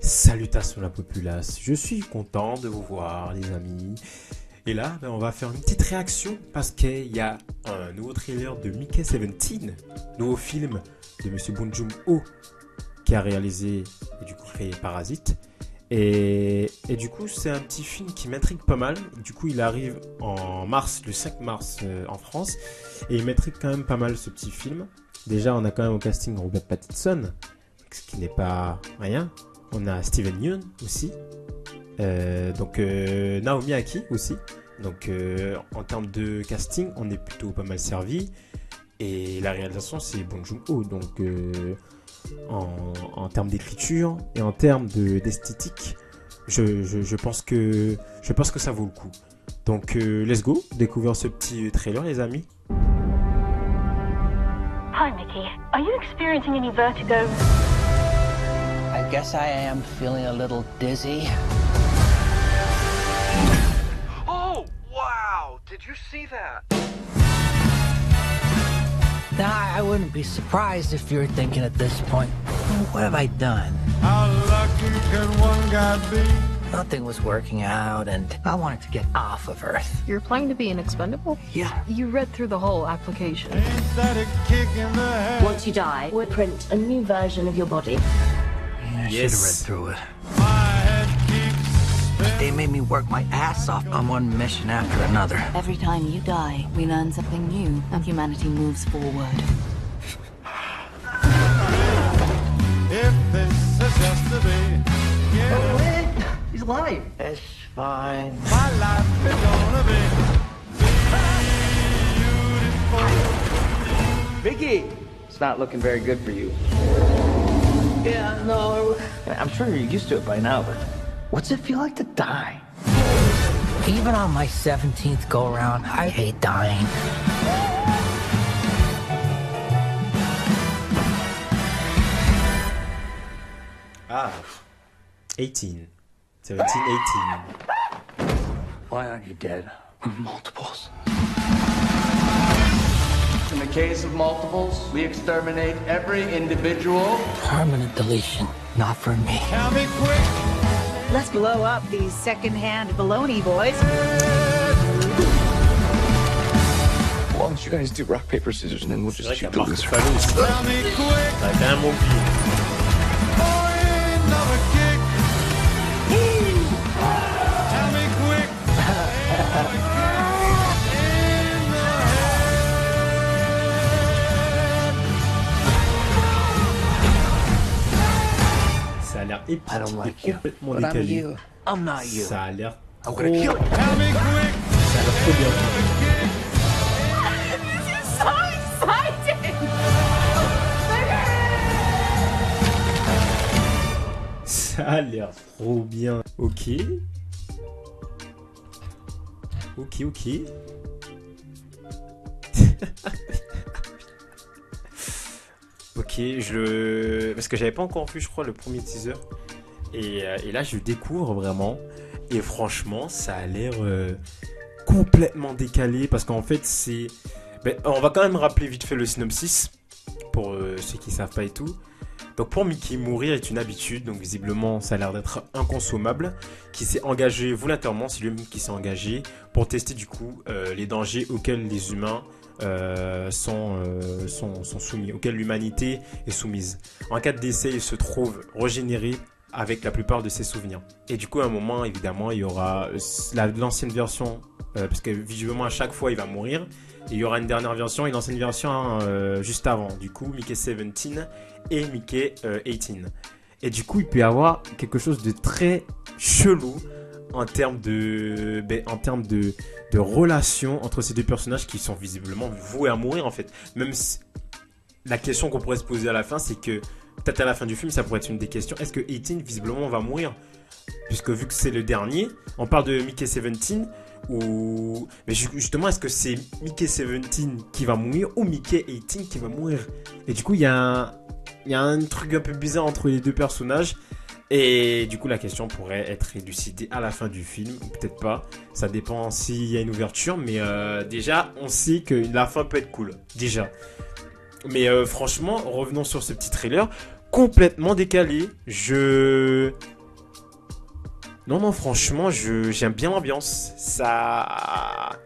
Salutations la populace, je suis content de vous voir les amis. Et là, on va faire une petite réaction parce qu'il y a un nouveau trailer de Mickey 17, nouveau film de Monsieur Bong Joon-ho qui a réalisé et du coup créé Parasite. Et du coup, c'est un petit film qui m'intrigue pas mal. Du coup, il arrive en mars, le 5 mars en France. Et il m'intrigue quand même pas mal ce petit film. Déjà, on a quand même au casting Robert Pattinson, ce qui n'est pas rien. On a Steven Yeun aussi. Naomi Aki aussi. Donc en termes de casting, on est plutôt pas mal servi. Et la réalisation, c'est Bong Joon-ho. Donc en termes d'écriture et en termes d'esthétique, je pense que ça vaut le coup. Donc let's go, découvrir ce petit trailer les amis. Hi Mickey, are you experiencing any vertigo? I guess I am feeling a little dizzy. Oh, wow! Did you see that? Now, I wouldn't be surprised if you're thinking at this point, what have I done? How lucky can one guy be? Nothing was working out, and I wanted to get off of Earth. You're planning to be an expendable? Yeah. You read through the whole application. Ain't that a kick in the head? Once you die, we'll print a new version of your body. I should have read through it. My head keeps They made me work my ass off on one mission after another. Every time you die, we learn something new, and humanity moves forward. if this is just to be. Yeah, He's alive. It's fine. my life is gonna be beautiful. Vicky, it's not looking very good for you. Yeah, no. I'm sure you're used to it by now, but what's it feel like to die? Even on my 17th go-around, I hate dying. Ah, 18. 17, 18. Why aren't you dead? Multiples. In the case of multiples, we exterminate every individual. Permanent deletion. Not for me. Tell me quick. Let's blow up these second-hand baloney boys. Why don't you guys do rock, paper, scissors, and then we'll C'est just vrai qu'il y shoot a through Marc this. Ruffalo aussi. Tell me quick. Ça a quand même oublié. Oh, another kick. Tell me quick. In the head. Ça a l'air épique I don't like et you, complètement but I'm décalé. you. I'm not you. Ça a l'air I'm trop... gonna kill you. Tell me quick. Ça a l'air trop bien. This is so exciting! Ça a l'air trop bien. Ok. Ok, parce que j'avais pas encore vu, je crois, le premier teaser. Et là, je découvre vraiment. Et franchement, ça a l'air complètement décalé. Parce qu'en fait, c'est... on va quand même rappeler vite fait le synopsis. Pour ceux qui savent pas et tout. Donc pour Mickey, mourir est une habitude. Donc visiblement, ça a l'air d'être inconsommable. Qui s'est engagé volontairement, c'est lui-même qui s'est engagé. Pour tester du coup les dangers auxquels les humains... sont soumis, auxquels l'humanité est soumise. En cas de décès, il se trouve régénéré avec la plupart de ses souvenirs. Et du coup, à un moment, évidemment, il y aura l'ancienne version, parce que visiblement, à chaque fois, il va mourir. Et il y aura une dernière version et l'ancienne version juste avant. Du coup, Mickey 17 et Mickey 18. Et du coup, il peut y avoir quelque chose de très chelou en termes de relation entre ces deux personnages qui sont visiblement voués à mourir en fait. Même si la question qu'on pourrait se poser à la fin, c'est que peut-être à la fin du film, ça pourrait être une des questions. Est-ce que 18 visiblement va mourir? Puisque vu que c'est le dernier, on parle de Mickey 17 ou mais justement est-ce que c'est Mickey 17 qui va mourir ou Mickey 18 qui va mourir? Et du coup, il y a un truc un peu bizarre entre les deux personnages. Et du coup, la question pourrait être élucidée à la fin du film, ou peut-être pas. Ça dépend s'il y a une ouverture, mais déjà, on sait que la fin peut être cool. Déjà. Mais franchement, revenons sur ce petit trailer. Complètement décalé. Non, franchement, j'aime bien l'ambiance. Ça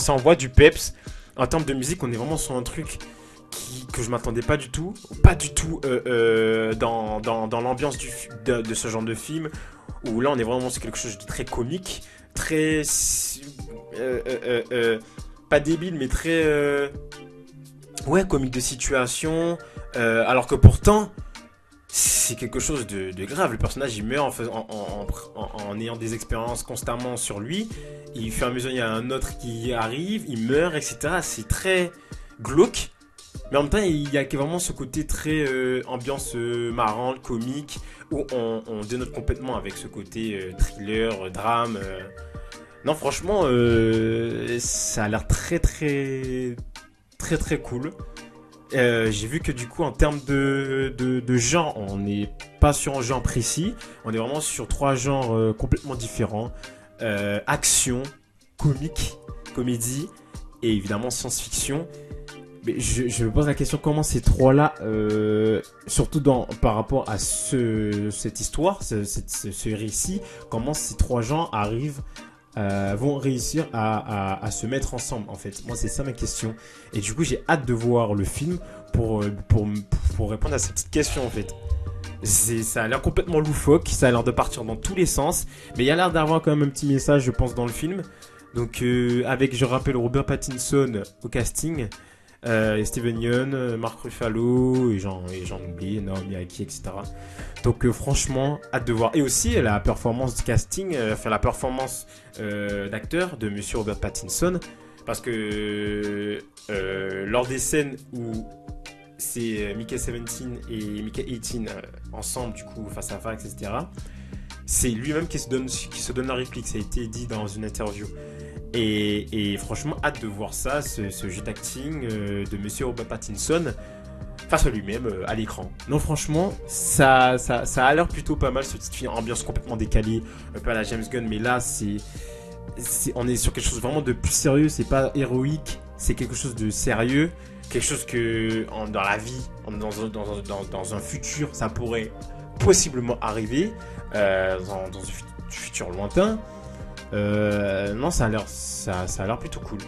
envoie du peps. En termes de musique, on est vraiment sur un truc que je m'attendais pas du tout. Pas du tout dans l'ambiance de ce genre de film. Où là, on est vraiment sur quelque chose de très comique. Très... pas débile, mais très... ouais, comique de situation. Alors que pourtant... c'est quelque chose de grave. Le personnage, il meurt en ayant des expériences constamment sur lui. Il fait à mesure, il y a un autre qui arrive, il meurt, etc. C'est très glauque. Mais en même temps, il y a vraiment ce côté très ambiance marrante, comique, où on dénote complètement avec ce côté thriller, drame. Non, franchement, ça a l'air très cool. J'ai vu que du coup en termes de genre, on n'est pas sur un genre précis, on est vraiment sur 3 genres complètement différents, action, comique, comédie et évidemment science-fiction. Mais je me pose la question, comment ces 3-là, surtout par rapport à cette histoire, ce récit, comment ces 3 genres vont réussir à se mettre ensemble, en fait. Moi, c'est ça ma question. Et du coup, j'ai hâte de voir le film pour répondre à cette petite question, en fait. Ça a l'air complètement loufoque, ça a l'air de partir dans tous les sens, mais il y a l'air d'avoir quand même un petit message, je pense, dans le film. Donc, avec, je rappelle, Robert Pattinson au casting, Steven Yeun, Mark Ruffalo, et j'en oublie, Naomi Ackie, etc. Donc franchement, hâte de voir. Et aussi la performance du casting, la performance d'acteur de Monsieur Robert Pattinson, parce que lors des scènes où c'est Mickey 17 et Mickey 18 ensemble, du coup, face à face, etc., c'est lui-même qui se donne la réplique. Ça a été dit dans une interview. Et franchement, hâte de voir ça, ce jeu d'acting de Monsieur Robert Pattinson face à lui-même à l'écran. Non, franchement, ça a l'air plutôt pas mal, ce petit film, ambiance complètement décalée, un peu à la James Gunn, mais là, on est sur quelque chose vraiment de plus sérieux, c'est pas héroïque, c'est quelque chose de sérieux, quelque chose que dans la vie, dans un futur, ça pourrait possiblement arriver, dans un futur lointain. Non, ça a l'air plutôt cool.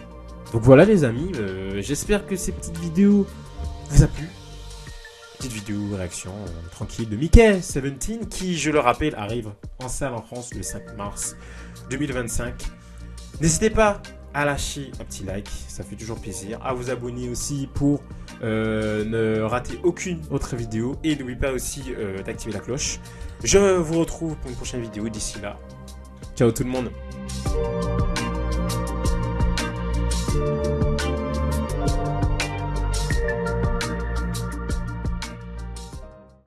Donc voilà les amis, j'espère que ces petites vidéos vous a plu. Petite vidéo réaction tranquille de Mickey 17 qui, je le rappelle, arrive en salle en France le 5 mars 2025. N'hésitez pas à lâcher un petit like, ça fait toujours plaisir. À vous abonner aussi pour ne rater aucune autre vidéo. Et n'oubliez pas aussi d'activer la cloche. Je vous retrouve pour une prochaine vidéo. D'ici là, ciao tout le monde.